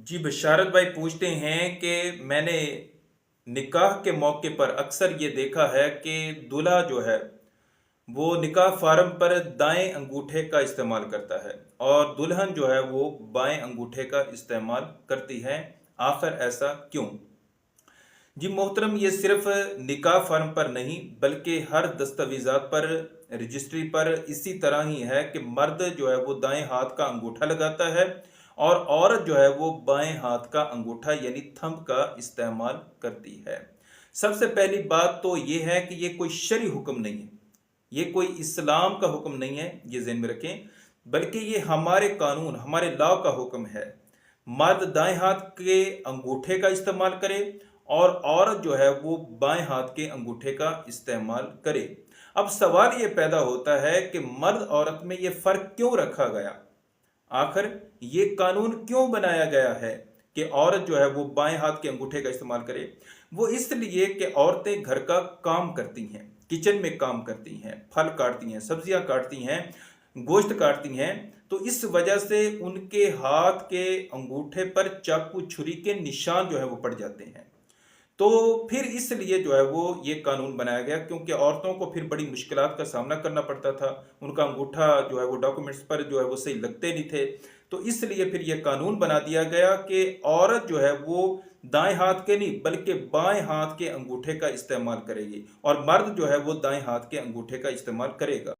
जी बशारत भाई पूछते हैं कि मैंने निकाह के मौके पर अक्सर ये देखा है कि दूल्हा जो है वो निकाह फार्म पर दाएं अंगूठे का इस्तेमाल करता है और दुल्हन जो है वो बाएं अंगूठे का इस्तेमाल करती है। आखिर ऐसा क्यों? जी मोहतरम, ये सिर्फ निकाह फार्म पर नहीं बल्कि हर दस्तावेजात पर, रजिस्ट्री पर इसी तरह ही है कि मर्द जो है वो दाएं हाथ का अंगूठा लगाता है और औरत जो है वो बाएं हाथ का अंगूठा यानी थंब का इस्तेमाल करती है। सबसे पहली बात तो ये है कि ये कोई शरई हुक्म नहीं है, ये कोई इस्लाम का हुक्म नहीं है, ये ज़हन में रखें, बल्कि ये हमारे कानून, हमारे लॉ का हुक्म है। मर्द दाएं हाथ के अंगूठे का इस्तेमाल करे और औरत जो है वो बाएं हाथ के अंगूठे का इस्तेमाल करे। अब सवाल ये पैदा होता है कि मर्द औरत में ये फर्क क्यों रखा गया? आखिर ये कानून क्यों बनाया गया है कि औरत जो है वो बाएं हाथ के अंगूठे का इस्तेमाल करे? वो इसलिए कि औरतें घर का काम करती हैं, किचन में काम करती हैं, फल काटती हैं, सब्जियां काटती हैं, गोश्त काटती हैं। तो इस वजह से उनके हाथ के अंगूठे पर चाकू छुरी के निशान जो है वो पड़ जाते हैं। तो फिर इसलिए जो है वो ये कानून बनाया गया, क्योंकि औरतों को फिर बड़ी मुश्किलात का सामना करना पड़ता था। उनका अंगूठा जो है वो डॉक्यूमेंट्स पर जो है वो सही लगते नहीं थे। तो इसलिए फिर ये कानून बना दिया गया कि औरत जो है वो दाएं हाथ के नहीं बल्कि बाएं हाथ के अंगूठे का इस्तेमाल करेगी और मर्द जो है वो दाएं हाथ के अंगूठे का इस्तेमाल करेगा।